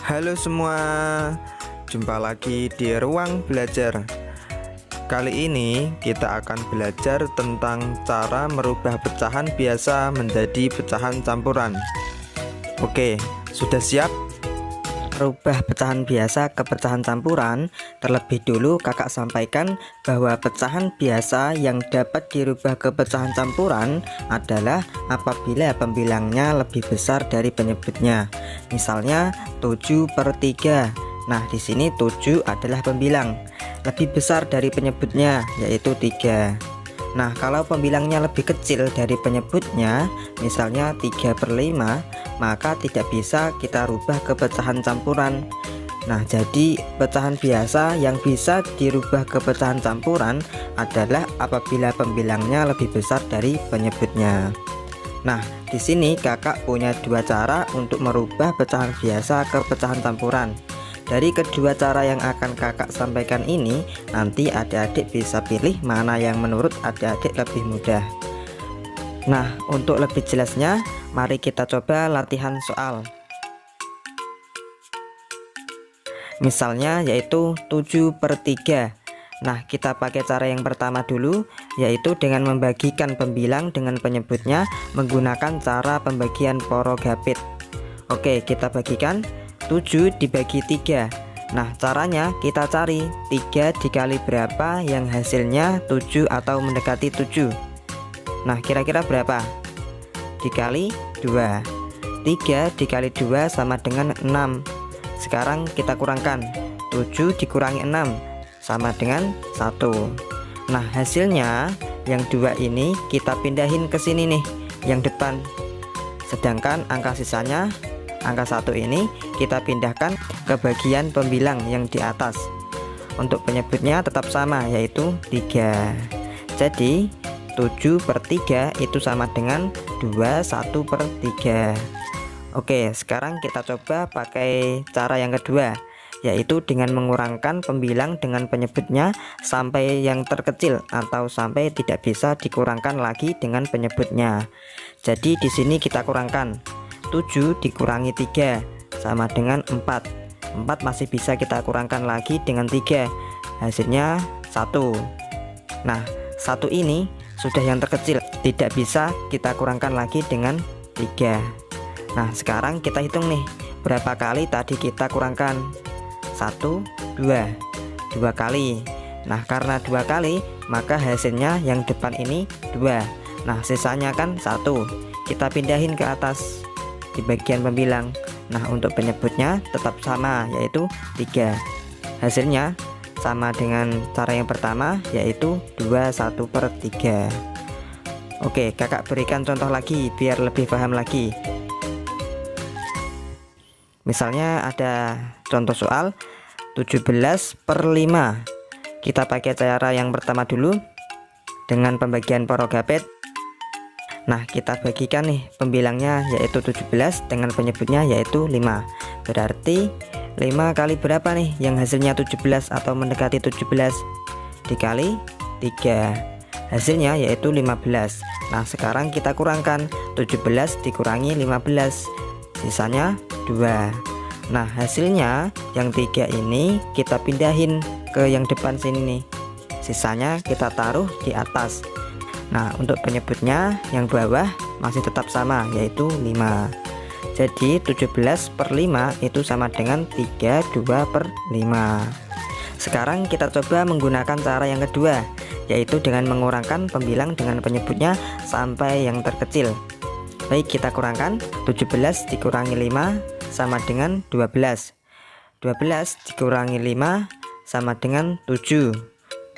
Halo semua, jumpa lagi di ruang belajar. Kali ini kita akan belajar tentang cara merubah pecahan biasa menjadi pecahan campuran. Oke, sudah siap? Rubah pecahan biasa ke pecahan campuran. Terlebih dulu kakak sampaikan bahwa pecahan biasa yang dapat dirubah ke pecahan campuran adalah apabila pembilangnya lebih besar dari penyebutnya. Misalnya 7/3. Nah, di sini 7 adalah pembilang. Lebih besar dari penyebutnya yaitu 3. Nah, kalau pembilangnya lebih kecil dari penyebutnya, misalnya 3/5, maka tidak bisa kita rubah ke pecahan campuran. Nah, jadi pecahan biasa yang bisa dirubah ke pecahan campuran adalah apabila pembilangnya lebih besar dari penyebutnya. Nah, di sini kakak punya dua cara untuk merubah pecahan biasa ke pecahan campuran. Dari kedua cara yang akan kakak sampaikan ini, nanti adik-adik bisa pilih mana yang menurut adik-adik lebih mudah. Nah, untuk lebih jelasnya, mari kita coba latihan soal. Misalnya yaitu 7/3. Nah, kita pakai cara yang pertama dulu, yaitu dengan membagikan pembilang dengan penyebutnya menggunakan cara pembagian porogapit. Oke, kita bagikan 7 dibagi 3. Nah, caranya kita cari 3 dikali berapa yang hasilnya 7 atau mendekati 7. Nah, kira-kira berapa? Dikali 2. 3 dikali 2 sama dengan 6. Sekarang kita kurangkan. 7 dikurangi 6 sama dengan 1. Nah, hasilnya yang 2 ini kita pindahin ke sini nih, yang depan. Sedangkan angka sisanya, angka 1 ini kita pindahkan ke bagian pembilang yang di atas. Untuk penyebutnya tetap sama, yaitu 3. Jadi 7/3 itu sama dengan 21/3. Oke, sekarang kita coba pakai cara yang kedua, yaitu dengan mengurangkan pembilang dengan penyebutnya sampai yang terkecil atau sampai tidak bisa dikurangkan lagi dengan penyebutnya. Jadi di sini kita kurangkan. 7 dikurangi 3 sama dengan 4. 4 masih bisa kita kurangkan lagi dengan 3. Hasilnya 1. Nah, 1 ini sudah yang terkecil, tidak bisa kita kurangkan lagi dengan 3. Nah, sekarang kita hitung nih, berapa kali tadi kita kurangkan? 1, 2. 2 kali. Nah, karena 2 kali, maka hasilnya yang depan ini 2. Nah, sisanya kan 1. Kita pindahin ke atas di bagian pembilang. Nah, untuk penyebutnya tetap sama, yaitu 3. Hasilnya sama dengan cara yang pertama, yaitu 21/3. Oke, kakak berikan contoh lagi biar lebih paham lagi. Misalnya ada contoh soal 17/5. Kita pakai cara yang pertama dulu dengan pembagian porogapit. Nah, kita bagikan nih pembilangnya yaitu 17 dengan penyebutnya yaitu 5. Berarti 5 kali berapa nih yang hasilnya 17 atau mendekati 17? Dikali 3. Hasilnya yaitu 15. Nah, sekarang kita kurangkan. 17 dikurangi 15. Sisanya 2. Nah, hasilnya yang 3 ini kita pindahin ke yang depan sini nih. Sisanya kita taruh di atas. Nah, untuk penyebutnya yang bawah masih tetap sama, yaitu 5. Jadi 17/5 itu sama dengan 32/5. Sekarang kita coba menggunakan cara yang kedua, yaitu dengan mengurangkan pembilang dengan penyebutnya sampai yang terkecil. Baik, kita kurangkan. 17 dikurangi 5 sama dengan 12. 12 dikurangi 5 sama dengan 7.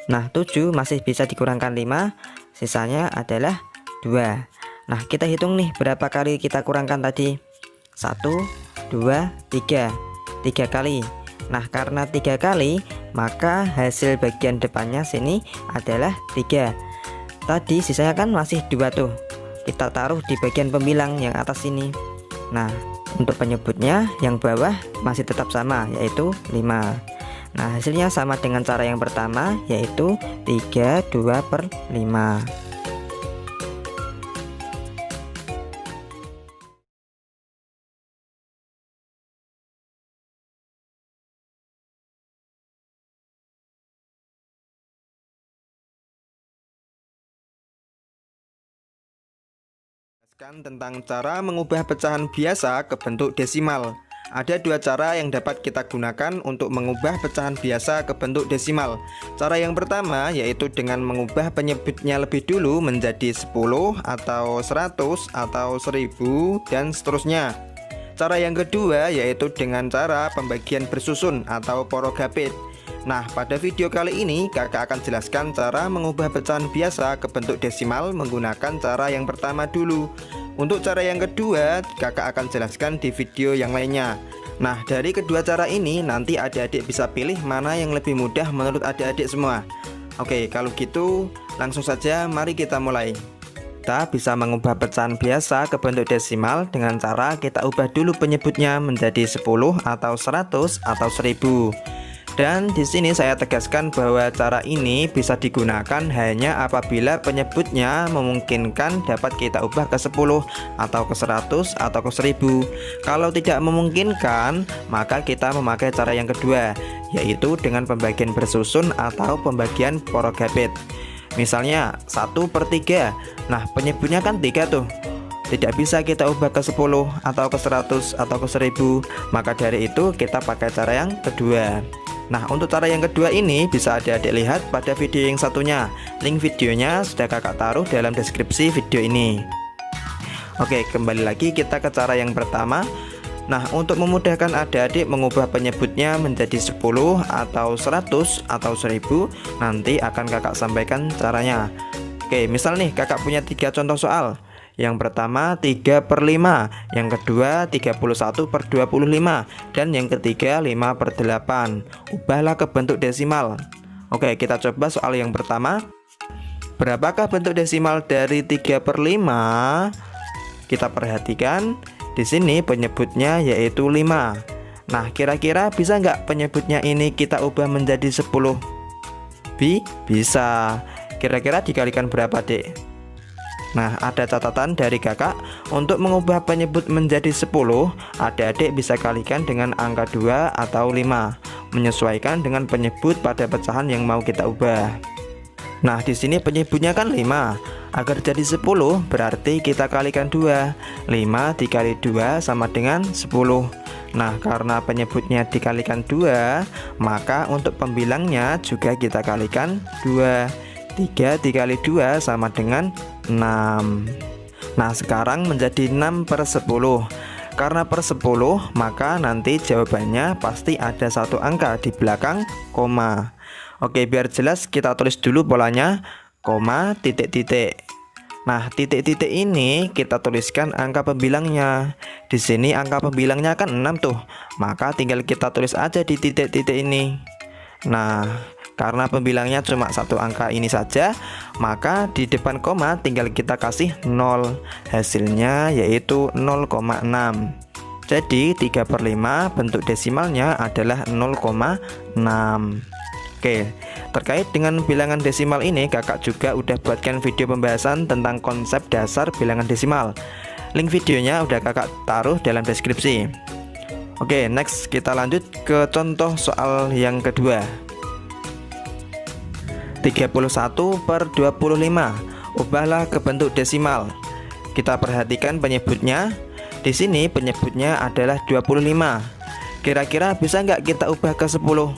Nah, 7 masih bisa dikurangkan 5. Sisanya adalah 2. Nah, kita hitung nih berapa kali kita kurangkan tadi. 1, 2, 3. 3 kali. Nah, karena 3 kali, maka hasil bagian depannya sini adalah 3. Tadi sisanya kan masih 2 tuh. Kita taruh di bagian pembilang yang atas ini. Nah, untuk penyebutnya yang bawah masih tetap sama, yaitu 5. Nah, hasilnya sama dengan cara yang pertama, yaitu 32/5. Jelaskan tentang cara mengubah pecahan biasa ke bentuk desimal. Ada dua cara yang dapat kita gunakan untuk mengubah pecahan biasa ke bentuk desimal. Cara yang pertama yaitu dengan mengubah penyebutnya lebih dulu menjadi 10 atau 100 atau 1000 dan seterusnya. Cara yang kedua yaitu dengan cara pembagian bersusun atau porogapit. Nah, pada video kali ini kakak akan jelaskan cara mengubah pecahan biasa ke bentuk desimal menggunakan cara yang pertama dulu. Untuk cara yang kedua, kakak akan jelaskan di video yang lainnya. Nah, dari kedua cara ini nanti adik-adik bisa pilih mana yang lebih mudah menurut adik-adik semua. Oke, kalau gitu langsung saja mari kita mulai. Kita bisa mengubah pecahan biasa ke bentuk desimal dengan cara kita ubah dulu penyebutnya menjadi 10 atau 100 atau 1000. Dan di sini saya tegaskan bahwa cara ini bisa digunakan hanya apabila penyebutnya memungkinkan dapat kita ubah ke 10 atau ke 100 atau ke 1000. Kalau tidak memungkinkan, maka kita memakai cara yang kedua, yaitu dengan pembagian bersusun atau pembagian porogapit. Misalnya 1/3. Nah, penyebutnya kan 3 tuh. Tidak bisa kita ubah ke 10 atau ke 100 atau ke 1000. Maka dari itu kita pakai cara yang kedua. Nah, untuk cara yang kedua ini bisa adik-adik lihat pada video yang satunya. Link videonya sudah kakak taruh dalam deskripsi video ini. Oke, kembali lagi kita ke cara yang pertama. Nah, untuk memudahkan adik-adik mengubah penyebutnya menjadi 10 atau 100 atau 1000, nanti akan kakak sampaikan caranya. Oke, misal nih kakak punya 3 contoh soal. Yang pertama 3/5, yang kedua 31/25, dan yang ketiga 5/8. Ubahlah ke bentuk desimal. Oke, kita coba soal yang pertama. Berapakah bentuk desimal dari 3/5? Kita perhatikan di sini penyebutnya yaitu 5. Nah, kira-kira bisa nggak penyebutnya ini kita ubah menjadi 10? Bisa. Kira-kira dikalikan berapa, Dek? Nah, ada catatan dari kakak. Untuk mengubah penyebut menjadi 10, adik-adik bisa kalikan dengan angka 2 atau 5, menyesuaikan dengan penyebut pada pecahan yang mau kita ubah. Nah, di sini penyebutnya kan 5. Agar jadi 10 berarti kita kalikan 2. 5 dikali 2 sama dengan 10. Nah, karena penyebutnya dikalikan 2, maka untuk pembilangnya juga kita kalikan 2. 3 dikali 2 sama dengan 6. Nah, sekarang menjadi 6/10. Karena per 10, maka nanti jawabannya pasti ada satu angka di belakang koma. Oke, biar jelas kita tulis dulu polanya, koma, titik-titik. Nah, titik-titik ini kita tuliskan angka pembilangnya. Di sini angka pembilangnya kan 6 tuh. Maka tinggal kita tulis aja di titik-titik ini. Nah, karena pembilangnya cuma satu angka ini saja, maka di depan koma tinggal kita kasih 0. Hasilnya yaitu 0,6. Jadi 3/5 bentuk desimalnya adalah 0,6. Oke, terkait dengan bilangan desimal ini kakak juga udah buatkan video pembahasan tentang konsep dasar bilangan desimal. Link videonya udah kakak taruh dalam deskripsi. Oke, next kita lanjut ke contoh soal yang kedua. 31/25. Ubahlah ke bentuk desimal. Kita perhatikan penyebutnya. Di sini penyebutnya adalah 25. Kira-kira bisa nggak kita ubah ke 10?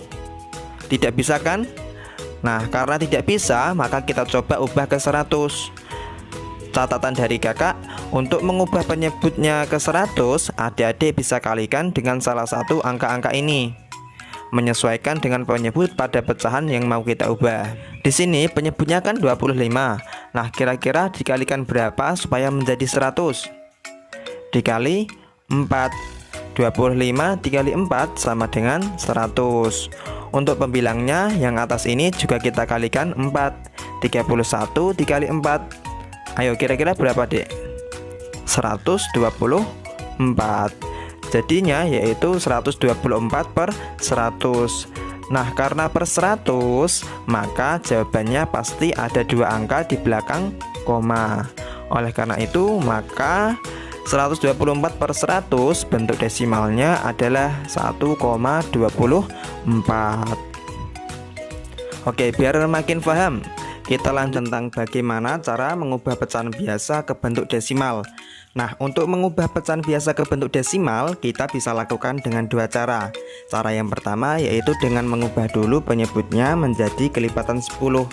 Tidak bisa kan? Nah, karena tidak bisa, maka kita coba ubah ke 100. Catatan dari kakak, untuk mengubah penyebutnya ke 100, adik-adik bisa kalikan dengan salah satu angka-angka ini, menyesuaikan dengan penyebut pada pecahan yang mau kita ubah. Di sini penyebutnya kan 25. Nah, kira-kira dikalikan berapa supaya menjadi 100? Dikali 4. 25 dikali 4 sama dengan 100. Untuk pembilangnya yang atas ini juga kita kalikan 4. 31 dikali 4. Ayo, kira-kira berapa, Dek? 124. Jadinya yaitu 124/100. Nah, karena per 100, maka jawabannya pasti ada dua angka di belakang koma. Oleh karena itu, maka 124/100 bentuk desimalnya adalah 1,24. Oke, biar makin paham, kita lanjut tentang bagaimana cara mengubah pecahan biasa ke bentuk desimal. Nah, untuk mengubah pecahan biasa ke bentuk desimal, kita bisa lakukan dengan dua cara. Cara yang pertama yaitu dengan mengubah dulu penyebutnya menjadi kelipatan 10.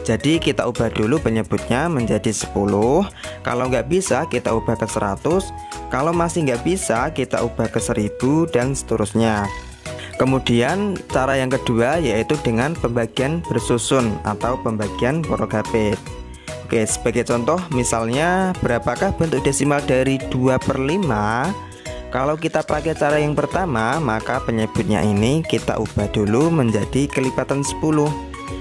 Jadi kita ubah dulu penyebutnya menjadi 10. Kalau nggak bisa, kita ubah ke 100. Kalau masih nggak bisa, kita ubah ke 1000 dan seterusnya. Kemudian cara yang kedua yaitu dengan pembagian bersusun atau pembagian porogapit. Oke, sebagai contoh misalnya berapakah bentuk desimal dari 2/5? Kalau kita pakai cara yang pertama, maka penyebutnya ini kita ubah dulu menjadi kelipatan 10.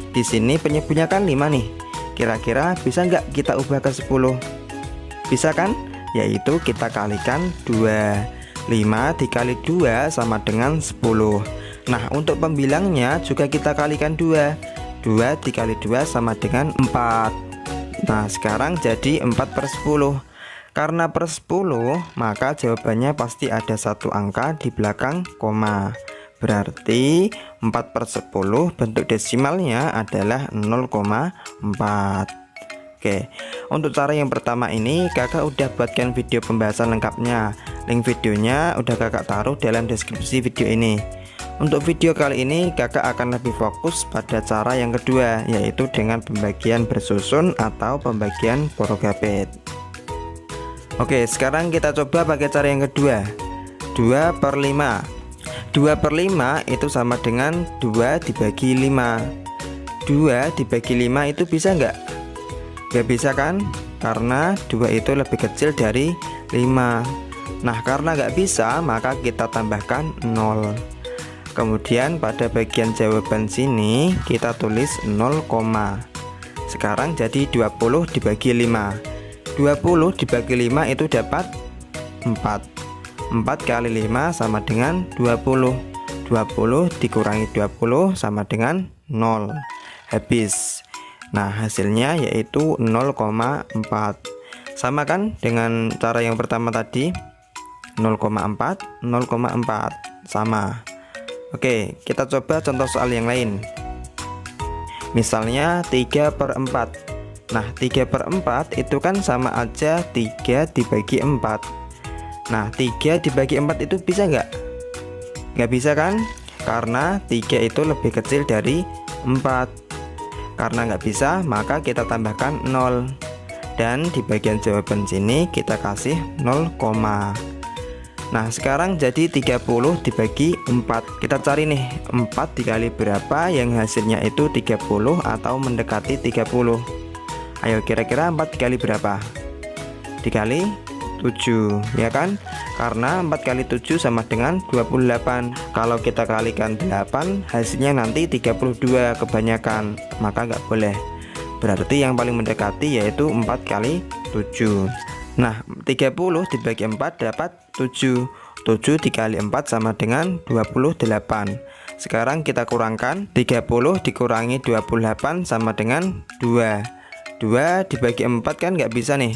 Di sini penyebutnya kan 5 nih. Kira-kira bisa nggak kita ubah ke 10? Bisa kan? Yaitu kita kalikan 2. 5 dikali 2 sama dengan 10. Nah, untuk pembilangnya juga kita kalikan 2. 2 dikali 2 sama dengan 4. Nah, sekarang jadi 4/10. Karena per 10, maka jawabannya pasti ada satu angka di belakang koma. Berarti 4/10 bentuk desimalnya adalah 0,4. Oke, untuk cara yang pertama ini kakak udah buatkan video pembahasan lengkapnya. Link videonya udah kakak taruh dalam deskripsi video ini. Untuk video kali ini kakak akan lebih fokus pada cara yang kedua, yaitu dengan pembagian bersusun atau pembagian porogapit. Oke, sekarang kita coba pakai cara yang kedua. 2/5. 2/5 itu sama dengan 2 dibagi 5. 2 dibagi 5 itu bisa nggak? Nggak bisa kan? Karena 2 itu lebih kecil dari 5. Nah, karena nggak bisa, maka kita tambahkan 0. Kemudian pada bagian jawaban sini kita tulis 0, sekarang jadi 20 dibagi 5. 20 dibagi 5 itu dapat 4. 4 kali 5 sama dengan 20. 20 dikurangi 20 sama dengan 0. Habis. Nah, hasilnya yaitu 0,4. Sama kan dengan cara yang pertama tadi? 0,4, 0,4. Sama. Oke, kita coba contoh soal yang lain. Misalnya 3/4. Nah, 3/4 itu kan sama aja 3 dibagi 4. Nah, 3 dibagi 4 itu bisa nggak? Nggak bisa kan? Karena 3 itu lebih kecil dari 4. Karena nggak bisa, maka kita tambahkan 0. Dan di bagian jawaban sini kita kasih 0, nah, sekarang jadi 30 dibagi 4. Kita cari nih 4 dikali berapa yang hasilnya itu 30 atau mendekati 30. Ayo, kira-kira 4 dikali berapa? Dikali 7, ya kan? Karena 4 kali 7 sama dengan 28. Kalau kita kalikan 8, hasilnya nanti 32 kebanyakan. Maka nggak boleh. Berarti yang paling mendekati yaitu 4 kali 7. Nah, 30 dibagi 4 dapat 7. 7 dikali 4 sama dengan 28. Sekarang kita kurangkan. 30 dikurangi 28 sama dengan 2. 2 dibagi 4 kan nggak bisa nih.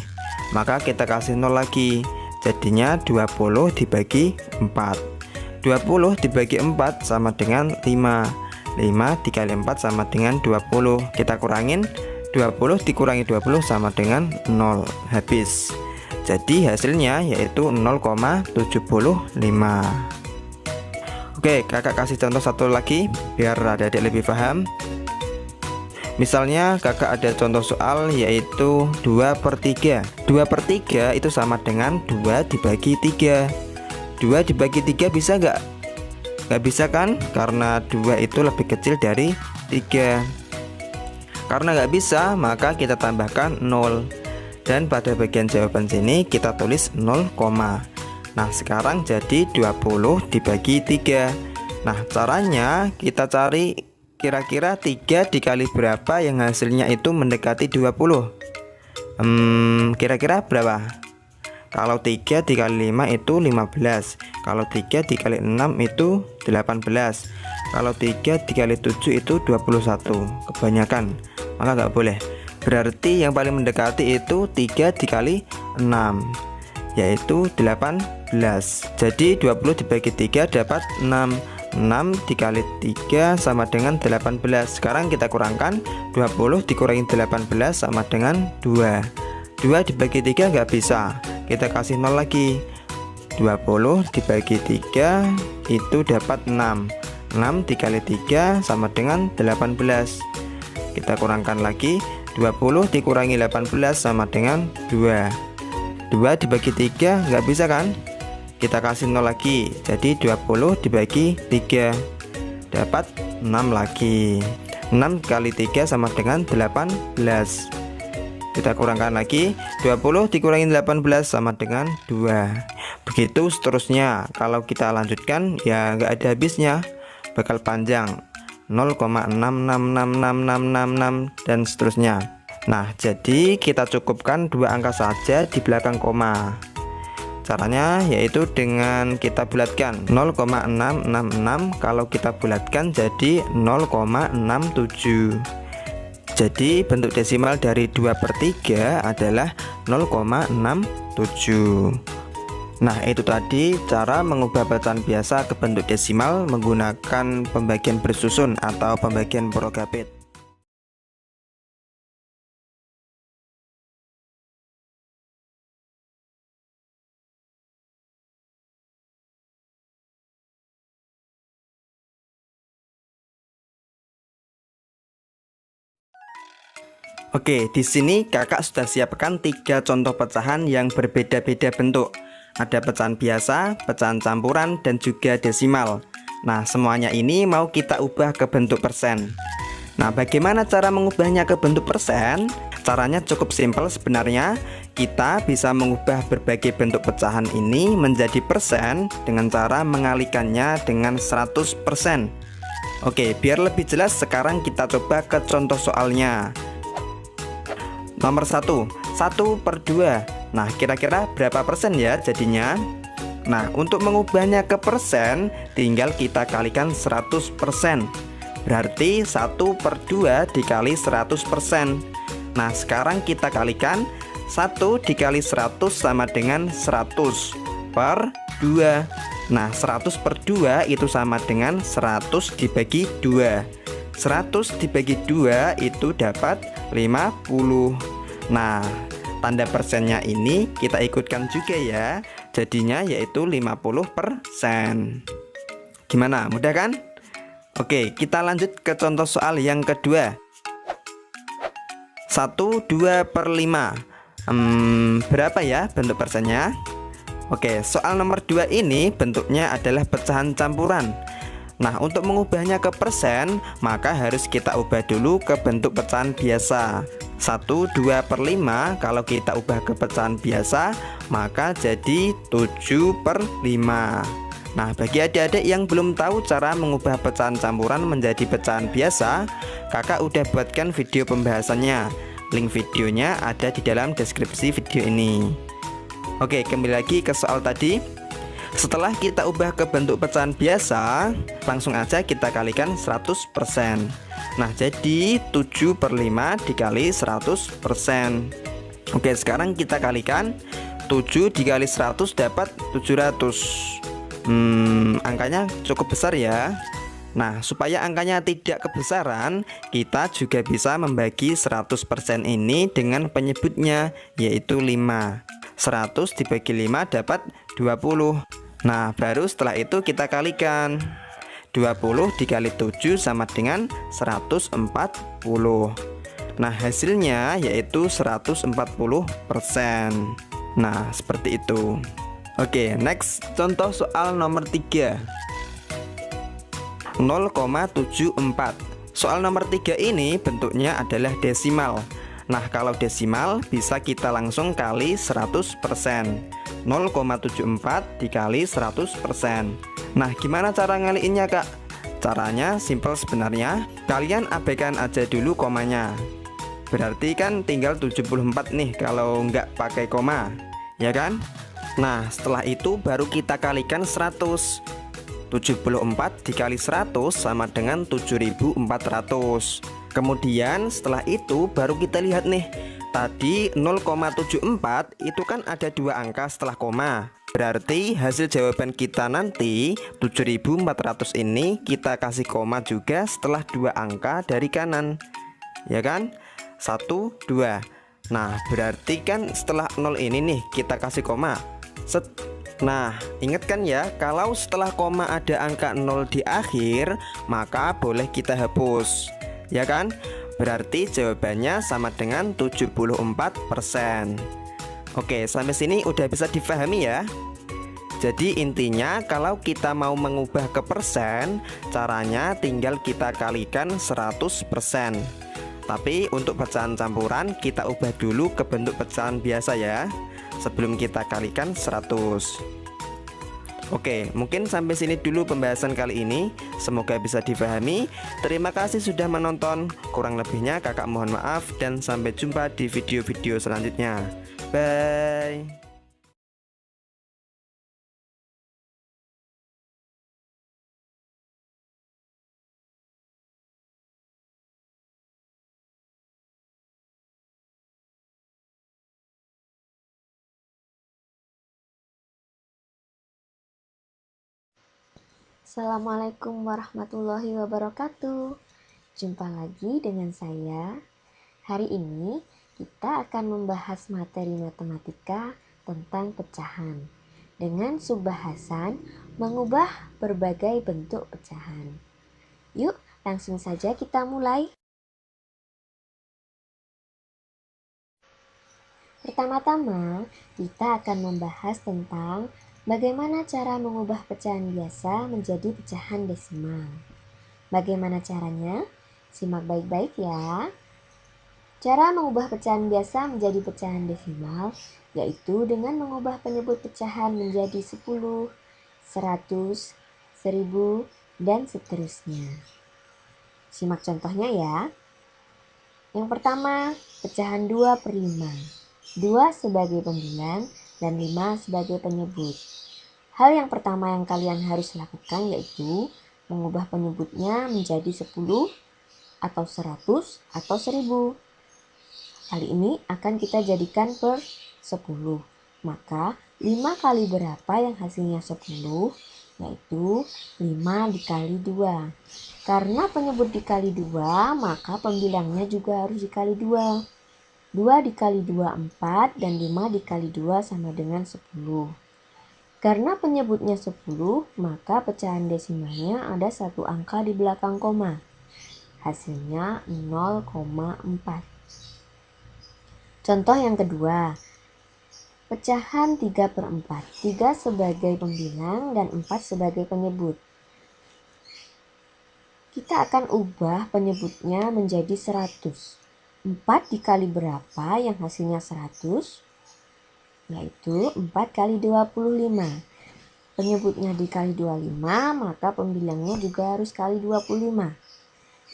Maka kita kasih 0 lagi. Jadinya 20 dibagi 4. 20 dibagi 4 sama dengan 5. 5 dikali 4 sama dengan 20. Kita kurangin. 20 dikurangi 20 sama dengan 0. Habis. Jadi hasilnya yaitu 0,75. Oke, kakak kasih contoh satu lagi biar adik-adik lebih paham. Misalnya kakak ada contoh soal yaitu 2/3. 2/3 itu sama dengan 2 dibagi 3. 2 dibagi 3 bisa nggak? Nggak bisa kan? Karena 2 itu lebih kecil dari 3. Karena nggak bisa, maka kita tambahkan 0. Dan pada bagian jawaban sini kita tulis 0, nah sekarang jadi 20 dibagi 3. Nah, caranya kita cari kira-kira 3 dikali berapa yang hasilnya itu mendekati 20. Kira-kira berapa? Kalau 3 dikali 5 itu 15. Kalau 3 dikali 6 itu 18. Kalau 3 dikali 7 itu 21. Kebanyakan, maka nggak boleh. Berarti yang paling mendekati itu 3 dikali 6, yaitu 18. Jadi 20 dibagi 3 dapat 6. 6 dikali 3 sama dengan 18. Sekarang kita kurangkan. 20 dikurangi 18 sama dengan 2. 2 dibagi 3 nggak bisa. kita kasih 0 lagi. 20 dibagi 3 itu dapat 6. 6 dikali 3 sama dengan 18. Kita kurangkan lagi. 20 dikurangi 18 sama dengan 2. 2 dibagi 3 nggak bisa kan? Kita kasih 0 lagi. Jadi 20 dibagi 3 dapat 6 lagi. 6 kali 3 sama dengan 18. Kita kurangkan lagi. 20 dikurangi 18 sama dengan 2. Begitu seterusnya. Kalau kita lanjutkan ya nggak ada habisnya, bakal panjang. 0,6666666 dan seterusnya. Nah, jadi kita cukupkan dua angka saja di belakang koma. Caranya yaitu dengan kita bulatkan. 0,666 kalau kita bulatkan jadi 0,67. Jadi bentuk desimal dari 2/3 adalah 0,67. Nah, itu tadi cara mengubah bacaan biasa ke bentuk desimal menggunakan pembagian bersusun atau pembagian Prokabet. Oke, di sini kakak sudah siapkan 3 contoh pecahan yang berbeda-beda bentuk. Ada pecahan biasa, pecahan campuran, dan juga desimal. Nah, semuanya ini mau kita ubah ke bentuk persen. Nah, bagaimana cara mengubahnya ke bentuk persen? Caranya cukup simpel sebenarnya. Kita bisa mengubah berbagai bentuk pecahan ini menjadi persen dengan cara mengalikannya dengan 100%. Oke, biar lebih jelas sekarang kita coba ke contoh soalnya. Nomor 1, 1/2. Nah, kira-kira berapa persen ya jadinya? Nah, untuk mengubahnya ke persen, tinggal kita kalikan 100%. Berarti 1/2 dikali 100%. Nah, sekarang kita kalikan 1 dikali 100 sama dengan 100/2. Nah, 100/2 itu sama dengan 100 dibagi 2. 100 dibagi 2 itu dapat 50. Nah, tanda persennya ini kita ikutkan juga ya. Jadinya yaitu 50%. Gimana? Mudah kan? Oke, kita lanjut ke contoh soal yang kedua. 1/2/5. Berapa ya bentuk persennya? Oke, soal nomor 2 ini bentuknya adalah pecahan campuran. Nah, untuk mengubahnya ke persen, maka harus kita ubah dulu ke bentuk pecahan biasa. 1/2/5 kalau kita ubah ke pecahan biasa, maka jadi 7/5. Nah, bagi adik-adik yang belum tahu cara mengubah pecahan campuran menjadi pecahan biasa, kakak udah buatkan video pembahasannya. Link videonya ada di dalam deskripsi video ini. Oke, kembali lagi ke soal tadi. Setelah kita ubah ke bentuk pecahan biasa, langsung aja kita kalikan 100%. Nah, jadi 7/5 dikali 100%. Oke, sekarang kita kalikan. 7 dikali 100 dapat 700. Angkanya cukup besar ya. Nah, supaya angkanya tidak kebesaran, kita juga bisa membagi 100% ini dengan penyebutnya, yaitu 5. 100 dibagi 5 dapat 20. Nah, baru setelah itu kita kalikan. 20 dikali 7 sama dengan 140. Nah, hasilnya yaitu 140%. Nah, seperti itu. Oke, next contoh soal nomor 3. 0,74. Soal nomor 3 ini bentuknya adalah desimal. Nah, kalau desimal bisa kita langsung kali 100%. 0,74 dikali 100%. Nah, gimana cara ngaliinnya, Kak? Caranya simple sebenarnya. Kalian abaikan aja dulu komanya. Berarti kan tinggal 74 nih kalau nggak pakai koma, ya kan? Nah, setelah itu baru kita kalikan 100. 74 dikali 100 sama dengan 7400. Kemudian setelah itu baru kita lihat nih. Tadi 0,74 itu kan ada 2 angka setelah koma. Berarti hasil jawaban kita nanti 7400 ini kita kasih koma juga setelah 2 angka dari kanan. Ya kan? 1, 2. Nah, berarti kan setelah 0 ini nih kita kasih koma. Set. Nah, ingat kan ya, kalau setelah koma ada angka 0 di akhir, maka boleh kita hapus. Ya kan? Berarti jawabannya sama dengan 74%. Oke, sampai sini udah bisa difahami ya. Jadi intinya kalau kita mau mengubah ke persen, caranya tinggal kita kalikan 100%. Tapi untuk pecahan campuran kita ubah dulu ke bentuk pecahan biasa ya, sebelum kita kalikan 100. Oke, mungkin sampai sini dulu pembahasan kali ini. Semoga bisa difahami. Terima kasih sudah menonton. Kurang lebihnya kakak mohon maaf, dan sampai jumpa di video-video selanjutnya. Bye. Assalamualaikum warahmatullahi wabarakatuh. Jumpa lagi dengan saya. Hari ini kita akan membahas materi matematika tentang pecahan dengan subbahasan mengubah berbagai bentuk pecahan. Yuk, langsung saja kita mulai. Pertama-tama, kita akan membahas tentang bagaimana cara mengubah pecahan biasa menjadi pecahan desimal. Bagaimana caranya? Simak baik-baik ya. Cara mengubah pecahan biasa menjadi pecahan desimal yaitu dengan mengubah penyebut pecahan menjadi 10, 100, 1000, dan seterusnya. Simak contohnya ya. Yang pertama, pecahan 2/5. 2 sebagai pembilang dan 5 sebagai penyebut. Hal yang pertama yang kalian harus lakukan yaitu mengubah penyebutnya menjadi 10 atau 100 atau 1000. Kali ini akan kita jadikan per 10. Maka 5 kali berapa yang hasilnya 10? Yaitu 5 dikali 2. Karena penyebut dikali 2, maka pembilangnya juga harus dikali 2. 2 dikali 2 4 dan 5 dikali 2 sama dengan 10. Karena penyebutnya 10, maka pecahan desimalnya ada satu angka di belakang koma. Hasilnya 0,4. Contoh yang kedua, pecahan 3/4. 3 sebagai pembilang dan 4 sebagai penyebut. Kita akan ubah penyebutnya menjadi 100. 4 dikali berapa yang hasilnya 100? Yaitu 4 kali 25. Penyebutnya dikali 25, maka pembilangnya juga harus kali 25.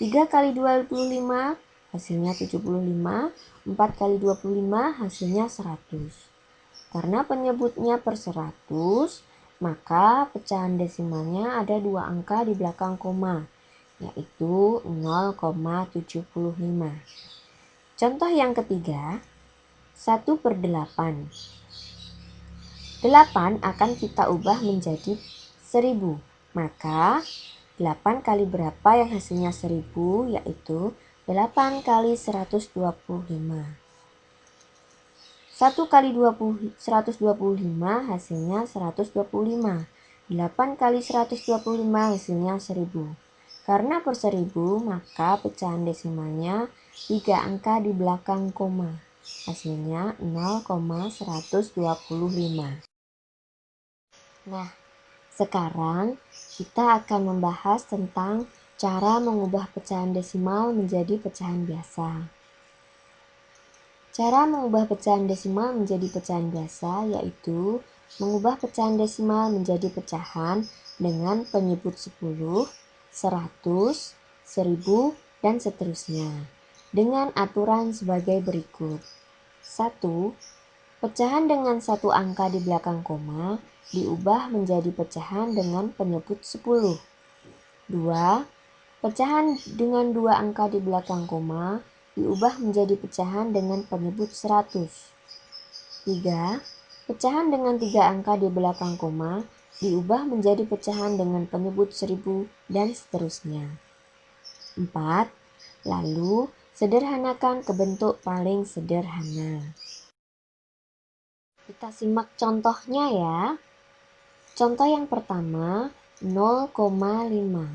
3 kali 25 hasilnya 75, 4 kali 25 hasilnya 100. Karena penyebutnya per 100, maka pecahan desimalnya ada dua angka di belakang koma, yaitu 0,75. Contoh yang ketiga, 1/8. 8 akan kita ubah menjadi 1000. Maka 8 kali berapa yang hasilnya 1000? Yaitu 8 kali 125. 1 kali 125 hasilnya 125. 8 kali 125 hasilnya 1000. Karena per 1000, maka pecahan desimalnya 3 angka di belakang koma. Hasilnya 0,125. Nah, sekarang kita akan membahas tentang cara mengubah pecahan desimal menjadi pecahan biasa. Cara mengubah pecahan desimal menjadi pecahan biasa yaitu mengubah pecahan desimal menjadi pecahan dengan penyebut 10, 100, 1000, dan seterusnya dengan aturan sebagai berikut. 1. Pecahan dengan satu angka di belakang koma diubah menjadi pecahan dengan penyebut 10. 2. Pecahan dengan dua angka di belakang koma diubah menjadi pecahan dengan penyebut 100. 3. Pecahan dengan 3 angka di belakang koma diubah menjadi pecahan dengan penyebut 1000 dan seterusnya. 4. Lalu sederhanakan ke bentuk paling sederhana. Kita simak contohnya ya. Contoh yang pertama, 0,5.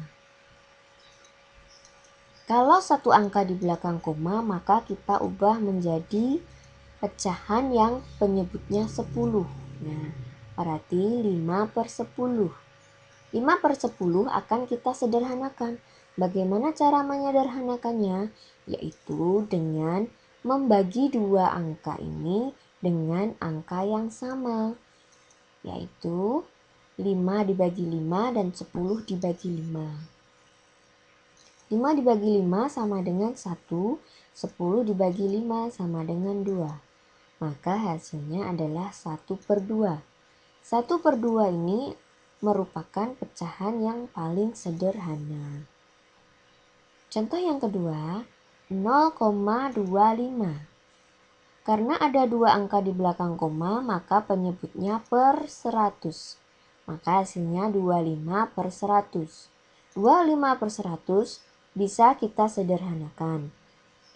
Kalau satu angka di belakang koma, maka kita ubah menjadi pecahan yang penyebutnya 10. Nah, berarti 5/10. 5/10 akan kita sederhanakan. Bagaimana cara menyederhanakannya? Yaitu dengan membagi dua angka ini dengan angka yang sama, yaitu 5 dibagi 5 dan 10 dibagi 5. 5 dibagi 5 sama dengan 1, 10 dibagi 5 sama dengan 2. Maka hasilnya adalah 1/2. 1/2 ini merupakan pecahan yang paling sederhana. Contoh yang kedua, 0,25. Karena ada dua angka di belakang koma, maka penyebutnya per 100. Maka hasilnya 25/100. 25/100 bisa kita sederhanakan.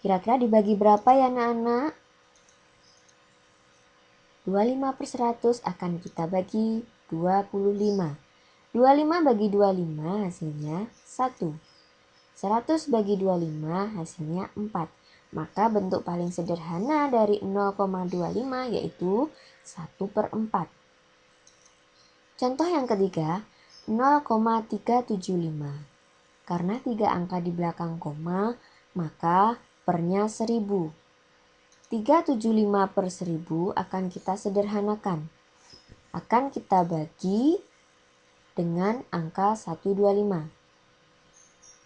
Kira-kira dibagi berapa ya anak-anak? 25/100 akan kita bagi 25. 25 bagi 25 hasilnya 1. 100 bagi 25 hasilnya 4. Maka bentuk paling sederhana dari 0,25 yaitu 1/4. Contoh yang ketiga, 0,375. Karena 3 angka di belakang koma, maka pernya 1000. 375/1000 akan kita sederhanakan. Akan kita bagi dengan angka 125.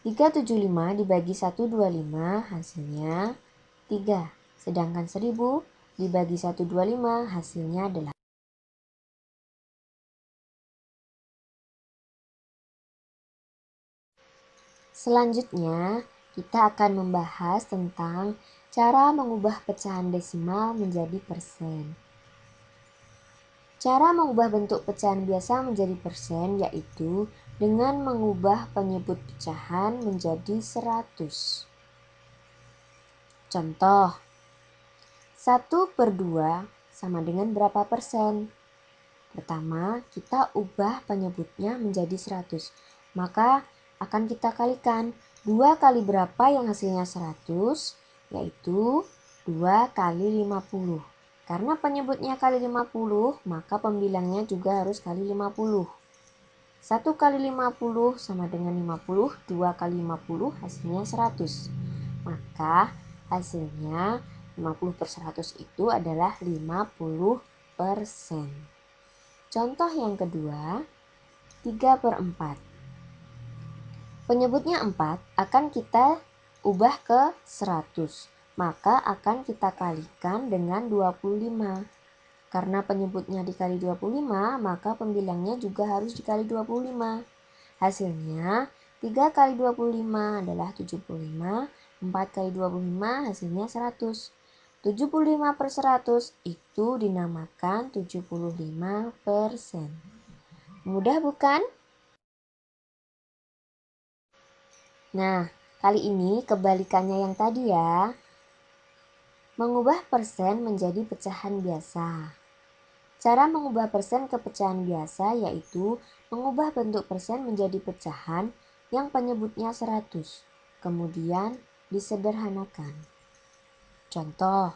375 dibagi 125 hasilnya 3. Sedangkan 1000 dibagi 125 hasilnya 8. Selanjutnya, kita akan membahas tentang cara mengubah pecahan desimal menjadi persen. Cara mengubah bentuk pecahan biasa menjadi persen yaitu dengan mengubah penyebut pecahan menjadi 100. Contoh, 1/2 sama dengan berapa persen? Pertama, kita ubah penyebutnya menjadi 100. Maka akan kita kalikan 2 kali berapa yang hasilnya 100, yaitu 2 kali 50. Karena penyebutnya kali 50, maka pembilangnya juga harus kali 50. 1 kali 50 sama dengan 50, 2 kali 50 hasilnya 100. Maka hasilnya 50/100 itu adalah 50%. Contoh yang kedua, 3/4. Penyebutnya 4 akan kita ubah ke 100. Maka akan kita kalikan dengan 25. Karena penyebutnya dikali 25, maka pembilangnya juga harus dikali 25. Hasilnya 3 kali 25 adalah 75. 4 kali 25 hasilnya 100. 75/100 itu dinamakan 75%. Mudah bukan? Nah, kali ini kebalikannya yang tadi ya. Mengubah persen menjadi pecahan biasa. Cara mengubah persen ke pecahan biasa yaitu mengubah bentuk persen menjadi pecahan yang penyebutnya 100. Kemudian disederhanakan. Contoh,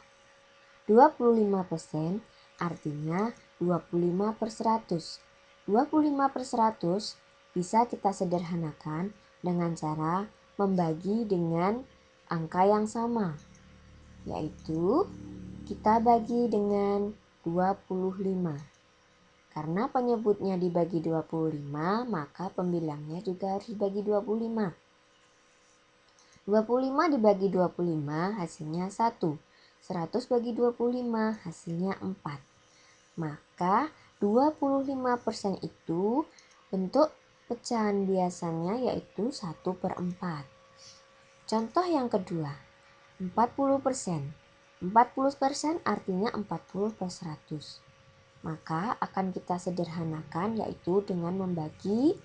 25% artinya 25/100. 25/100 bisa kita sederhanakan dengan cara membagi dengan angka yang sama, yaitu kita bagi dengan 25. Karena penyebutnya dibagi 25, maka pembilangnya juga harus dibagi 25. 25 dibagi 25 hasilnya 1. 100 bagi 25 hasilnya 4. Maka 25% itu bentuk pecahan biasanya yaitu 1/4. Contoh yang kedua, 40%. 40% artinya 40/100. Maka akan kita sederhanakan yaitu dengan membagi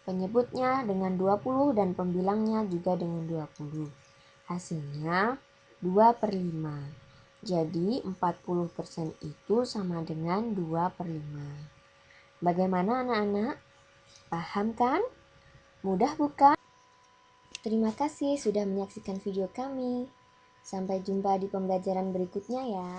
penyebutnya dengan 20 dan pembilangnya juga dengan 20. Hasilnya 2/5. Jadi 40% itu sama dengan 2/5. Bagaimana anak-anak? Paham kan? Mudah bukan? Terima kasih sudah menyaksikan video kami. Sampai jumpa di pembelajaran berikutnya ya.